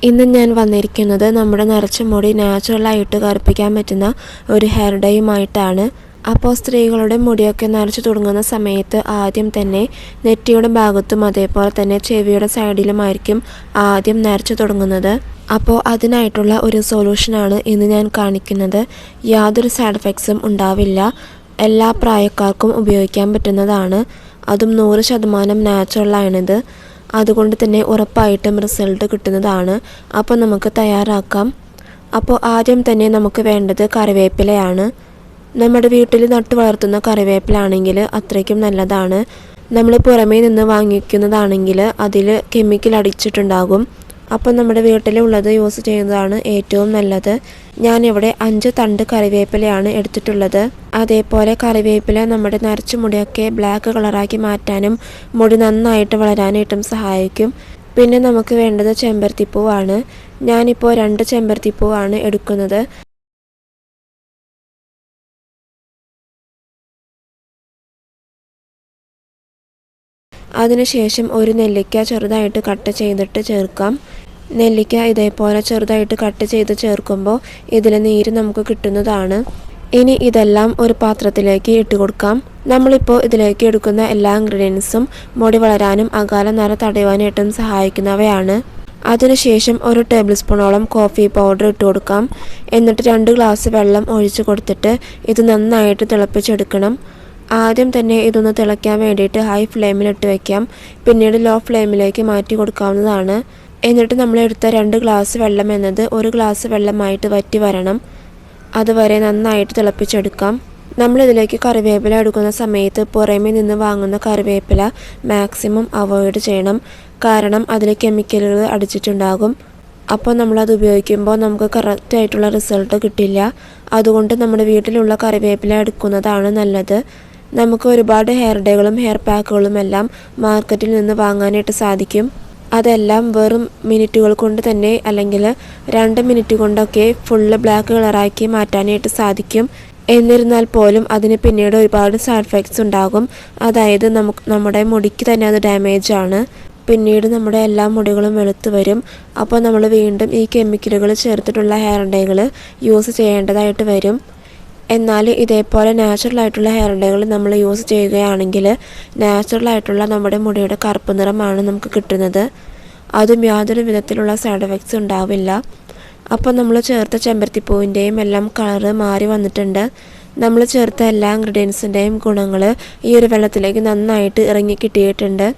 ഇന്ന് ഞാൻ വന്നിരിക്കുന്നത് നമ്മുടെ നരച്ച മുടി നാച്ചുറലായിട്ട് കറുപ്പിക്കാൻ പറ്റുന്ന ഒരു ഹെയർ ഡേയുമായിട്ടാണ്. അപ്പോൾ സ്ത്രീകളുടെ മുടിയൊക്കെ നരച്ചു തുടങ്ങുന്ന സമയത്ത് ആദ്യം തന്നെ നെറ്റിയുടെ ഭാഗത്തും അതേപോലെ തന്നെ ചെവിയുടെ സൈഡിലുമായിരിക്കും ആദ്യം നരച്ചു തുടങ്ങുന്നത്. അപ്പോൾ അതിനായിട്ടുള്ള ഒരു സൊല്യൂഷനാണ് ഇന്ന് ഞാൻ കാണിക്കുന്നത്. യാതൊരു സൈഡ് എഫക്ട്സും ഉണ്ടാവില്ല. എല്ലാ പ്രായക്കാർക്കും ഉപയോഗിക്കാൻ പറ്റുന്നതാണ്. അതും 100% നാച്ചുറലാണിത്. അതുകൊണ്ട് തന്നെ ഉറപ്പായിട്ടും റിസൾട്ട് കിട്ടുന്നതാണ്. അപ്പോൾ നമുക്ക് തയ്യാറാക്കാം. അപ്പോൾ ആദ്യം തന്നെ നമുക്ക് വേണ്ടത് കറിവേപ്പിലയാണ്. നമ്മുടെ വീട്ടിൽ നട്ടു വളർത്തുന്ന കറിവേപ്പിലാണെങ്കിൽ അത്രയ്ക്കും നല്ലതാണ്. നമ്മൾ പുറമേ നിന്ന് വാങ്ങിക്കുന്നതാണെങ്കിൽ അതിൽ കെമിക്കൽ അടിച്ചിട്ടുണ്ടാകും. അപ്പോൾ നമ്മുടെ വീട്ടിലുള്ളത് യൂസ് ചെയ്യുന്നതാണ് ഏറ്റവും നല്ലത്. ഞാനിവിടെ 5 തണ്ട് കറിവേപ്പിലയാണ് എടുത്തിട്ടുള്ളത്. അതേപോലെ കറിവേപ്പില നമ്മുടെ നരച്ച മുടിയൊക്കെ ബ്ലാക്ക് കളറാക്കി മാറ്റാനും മുടി നന്നായിട്ട് വളരാനായിട്ടും സഹായിക്കും. പിന്നെ നമുക്ക് വേണ്ടത് ചെമ്പരത്തിപ്പൂവാണ്. ഞാനിപ്പോൾ 2 ചെമ്പരത്തിപ്പൂവാണ് എടുക്കുന്നത്. അതിനുശേഷം ഒരു നെല്ലിക്ക ചെറുതായിട്ട് കട്ട് ചെയ്തിട്ട് ചേർക്കാം. നെല്ലിക്ക ഇതേപോലെ ചെറുതായിട്ട് കട്ട് ചെയ്ത് ചേർക്കുമ്പോൾ ഇതിൽ നീര് നമുക്ക് കിട്ടുന്നതാണ്. ഇനി ഇതെല്ലാം ഒരു പാത്രത്തിലേക്ക് ഇട്ട് കൊടുക്കാം. നമ്മളിപ്പോൾ ഇതിലേക്ക് എടുക്കുന്ന എല്ലാ ഇൻഗ്രീഡിയൻസും മുടി വളരാനും അകാല നര തടയുവാനായിട്ടും സഹായിക്കുന്നവയാണ്. അതിനുശേഷം 1 ടേബിൾ സ്പൂണോളം കോഫി പൗഡർ ഇട്ട് കൊടുക്കാം. എന്നിട്ട് 2 ഗ്ലാസ് വെള്ളം ഒഴിച്ച് കൊടുത്തിട്ട് ഇത് നന്നായിട്ട് തിളപ്പിച്ചെടുക്കണം. ആദ്യം തന്നെ ഇതൊന്ന് തിളയ്ക്കാൻ വേണ്ടിയിട്ട് ഹൈ ഫ്ലെയിമിൽ ഇട്ട് വയ്ക്കാം. പിന്നീട് ലോ ഫ്ലെയിമിലേക്ക് മാറ്റി കൊടുക്കാവുന്നതാണ്. എന്നിട്ട് നമ്മൾ എടുത്ത 2 ഗ്ലാസ് വെള്ളം എന്നത് 1 ഗ്ലാസ് വെള്ളമായിട്ട് വറ്റി വരണം. അതുവരെ നന്നായിട്ട് തിളപ്പിച്ചെടുക്കാം. നമ്മളിതിലേക്ക് കറിവേപ്പില എടുക്കുന്ന സമയത്ത് പുറമേ നിന്ന് വാങ്ങുന്ന കറിവേപ്പില മാക്സിമം അവോയ്ഡ് ചെയ്യണം. കാരണം അതിൽ കെമിക്കലുകൾ അടിച്ചിട്ടുണ്ടാകും. അപ്പോൾ നമ്മളത് ഉപയോഗിക്കുമ്പോൾ നമുക്ക് കറക്റ്റായിട്ടുള്ള റിസൾട്ട് കിട്ടില്ല. അതുകൊണ്ട് നമ്മുടെ വീട്ടിലുള്ള കറിവേപ്പില എടുക്കുന്നതാണ് നല്ലത്. നമുക്ക് ഒരുപാട് ഹെയർ ഡേകളും ഹെയർ പാക്കുകളും എല്ലാം മാർക്കറ്റിൽ നിന്ന് വാങ്ങാനായിട്ട് സാധിക്കും. അതെല്ലാം വെറും മിനിറ്റുകൾ കൊണ്ട് തന്നെ അല്ലെങ്കിൽ 2 മിനിറ്റ് കൊണ്ടൊക്കെ ഫുള്ള് ബ്ലാക്ക് കളറാക്കി മാറ്റാനായിട്ട് സാധിക്കും. എന്നിരുന്നാൽ പോലും അതിന് പിന്നീട് ഒരുപാട് സൈഡ് എഫക്ട്സ് ഉണ്ടാകും. അതായത് നമ്മുടെ മുടിക്ക് തന്നെ അത് ഡാമേജ് ആണ്. പിന്നീട് നമ്മുടെ എല്ലാ മുടികളും വെളുത്തു വരും. അപ്പോൾ നമ്മൾ വീണ്ടും ഈ കെമിക്കലുകൾ ചേർത്തിട്ടുള്ള ഹെയർ ഡേകൾ യൂസ് ചെയ്യേണ്ടതായിട്ട് വരും. എന്നാൽ ഇതേപോലെ നാച്ചുറലായിട്ടുള്ള ഹെയർ ഡേകൾ നമ്മൾ യൂസ് ചെയ്യുകയാണെങ്കിൽ നാച്ചുറലായിട്ടുള്ള നമ്മുടെ മുടിയുടെ കറുപ്പ് നിറമാണ് നമുക്ക് കിട്ടുന്നത്. അതും യാതൊരു വിധത്തിലുള്ള സൈഡ് എഫക്ട്സ് ഉണ്ടാവില്ല. അപ്പോൾ നമ്മൾ ചേർത്ത ചെമ്പരത്തിപ്പൂവിൻ്റെയും എല്ലാം കളറ് മാറി വന്നിട്ടുണ്ട്. നമ്മൾ ചേർത്ത എല്ലാ ഇൻഗ്രീഡിയൻസിൻ്റെയും ഗുണങ്ങൾ ഈ ഒരു വെള്ളത്തിലേക്ക് നന്നായിട്ട് ഇറങ്ങി കിട്ടിയിട്ടുണ്ട്.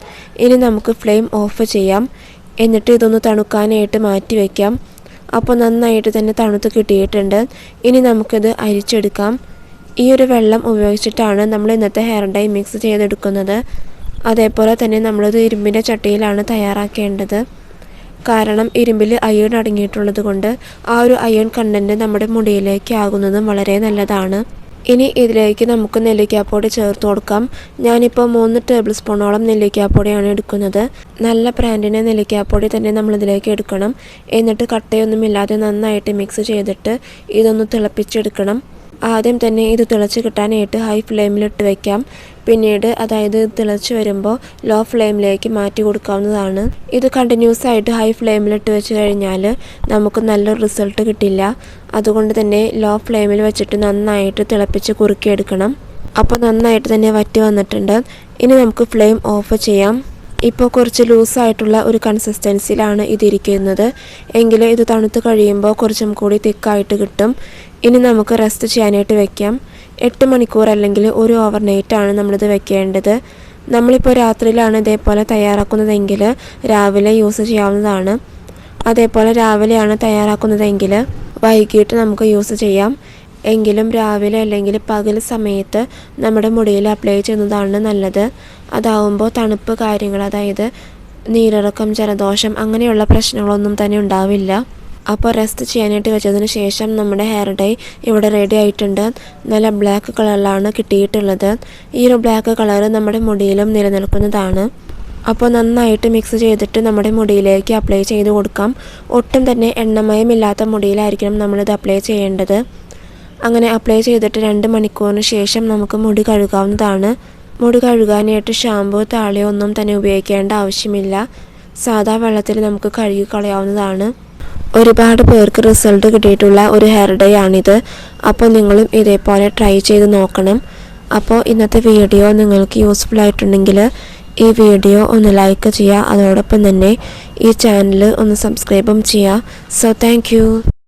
ഇനി നമുക്ക് ഫ്ലെയിം ഓഫ് ചെയ്യാം. എന്നിട്ട് ഇതൊന്ന് തണുക്കാനായിട്ട് മാറ്റി വയ്ക്കാം. അപ്പോൾ നന്നായിട്ട് തന്നെ തണുത്ത് കിട്ടിയിട്ടുണ്ട്. ഇനി നമുക്കിത് അരിച്ചെടുക്കാം. ഈ ഒരു വെള്ളം ഉപയോഗിച്ചിട്ടാണ് നമ്മൾ ഇന്നത്തെ ഹെയർ ഡൈ മിക്സ് ചെയ്തെടുക്കുന്നത്. അതേപോലെ തന്നെ നമ്മളിത് ഇരുമ്പിൻ്റെ ചട്ടിയിലാണ് തയ്യാറാക്കേണ്ടത്. കാരണം ഇരുമ്പിൽ അയൺ അടങ്ങിയിട്ടുള്ളത് കൊണ്ട് ആ ഒരു അയൺ കണ്ടൻറ്റ് നമ്മുടെ മുടിയിലേക്ക് ആകുന്നതും വളരെ നല്ലതാണ്. ഇനി ഇതിലേക്ക് നമുക്ക് നെല്ലിക്കാപ്പൊടി ചേർത്ത് കൊടുക്കാം. ഞാനിപ്പോൾ 3 ടേബിൾ സ്പൂണോളം നെല്ലിക്കാപ്പൊടിയാണ് എടുക്കുന്നത്. നല്ല ബ്രാൻഡിൻ്റെ നെല്ലിക്കാപ്പൊടി തന്നെ നമ്മളിതിലേക്ക് എടുക്കണം. എന്നിട്ട് കട്ടയൊന്നുമില്ലാതെ നന്നായിട്ട് മിക്സ് ചെയ്തിട്ട് ഇതൊന്ന് തിളപ്പിച്ചെടുക്കണം. ആദ്യം തന്നെ ഇത് തിളച്ച് കിട്ടാനായിട്ട് ഹൈ ഫ്ലെയിമിലിട്ട് വയ്ക്കാം. പിന്നീട് അതായത് തിളച്ച് വരുമ്പോൾ ലോ ഫ്ലെയിമിലേക്ക് മാറ്റി കൊടുക്കാവുന്നതാണ്. ഇത് കണ്ടിന്യൂസ് ആയിട്ട് ഹൈ ഫ്ലെയിമിലിട്ട് വെച്ച് കഴിഞ്ഞാൽ നമുക്ക് നല്ലൊരു റിസൾട്ട് കിട്ടില്ല. അതുകൊണ്ട് തന്നെ ലോ ഫ്ലെയിമിൽ വെച്ചിട്ട് നന്നായിട്ട് തിളപ്പിച്ച് കുറുക്കിയെടുക്കണം. അപ്പോൾ നന്നായിട്ട് തന്നെ വറ്റി വന്നിട്ടുണ്ട്. ഇനി നമുക്ക് ഫ്ലെയിം ഓഫ് ചെയ്യാം. ഇപ്പോൾ കുറച്ച് ലൂസായിട്ടുള്ള ഒരു കൺസിസ്റ്റൻസിയിലാണ് ഇതിരിക്കുന്നത്. എങ്കിൽ ഇത് തണുത്ത് കഴിയുമ്പോൾ കുറച്ചും കൂടി തിക്കായിട്ട് കിട്ടും. ഇനി നമുക്ക് റെസ്റ്റ് ചെയ്യാനായിട്ട് വെക്കാം. 8 മണിക്കൂർ അല്ലെങ്കിൽ ഒരു ഓവർനൈറ്റാണ് നമ്മളിത് വെക്കേണ്ടത്. നമ്മളിപ്പോൾ രാത്രിയിലാണ് ഇതേപോലെ തയ്യാറാക്കുന്നതെങ്കിൽ രാവിലെ യൂസ് ചെയ്യാവുന്നതാണ്. അതേപോലെ രാവിലെയാണ് തയ്യാറാക്കുന്നതെങ്കിൽ വൈകിട്ട് നമുക്ക് യൂസ് ചെയ്യാം. എങ്കിലും രാവിലെ അല്ലെങ്കിൽ പകൽ സമയത്ത് നമ്മുടെ മുടിയിൽ അപ്ലൈ ചെയ്യുന്നതാണ് നല്ലത്. അതാവുമ്പോൾ തണുപ്പ് കാര്യങ്ങൾ, അതായത് നീരിറക്കം, ജലദോഷം അങ്ങനെയുള്ള പ്രശ്നങ്ങളൊന്നും തന്നെ ഉണ്ടാവില്ല. അപ്പോൾ റെസ്റ്റ് ചെയ്യാനായിട്ട് വെച്ചതിന് ശേഷം നമ്മുടെ ഹെയർ ഡൈ ഇവിടെ റെഡി ആയിട്ടുണ്ട്. നല്ല ബ്ലാക്ക് കളറിലാണ് കിട്ടിയിട്ടുള്ളത്. ഈ ഒരു ബ്ലാക്ക് കളർ നമ്മുടെ മുടിയിലും നിലനിൽക്കുന്നതാണ്. അപ്പോൾ നന്നായിട്ട് മിക്സ് ചെയ്തിട്ട് നമ്മുടെ മുടിയിലേക്ക് അപ്ലൈ ചെയ്ത് കൊടുക്കാം. ഒട്ടും തന്നെ എണ്ണമയമില്ലാത്ത മുടിയിലായിരിക്കണം നമ്മളിത് അപ്ലൈ ചെയ്യേണ്ടത്. അങ്ങനെ അപ്ലൈ ചെയ്തിട്ട് 2 മണിക്കൂറിന് ശേഷം നമുക്ക് മുടി കഴുകാവുന്നതാണ്. മുടി കഴുകാനായിട്ട് ഷാമ്പൂ, താളിയോ ഒന്നും തന്നെ ഉപയോഗിക്കേണ്ട ആവശ്യമില്ല. സാധാ വെള്ളത്തിൽ നമുക്ക് കഴുകി കളയാവുന്നതാണ്. ഒരുപാട് പേർക്ക് റിസൾട്ട് കിട്ടിയിട്ടുള്ള ഒരു ഹെയർ ഡൈ ആണിത്. അപ്പോൾ നിങ്ങളും ഇതേപോലെ ട്രൈ ചെയ്ത് നോക്കണം. അപ്പോൾ ഇന്നത്തെ വീഡിയോ നിങ്ങൾക്ക് യൂസ്ഫുൾ ആയിട്ടുണ്ടെങ്കിൽ ഈ വീഡിയോ ഒന്ന് ലൈക്ക് ചെയ്യുക. അതോടൊപ്പം തന്നെ ഈ ചാനൽ ഒന്ന് സബ്സ്ക്രൈബും ചെയ്യുക. So thank you.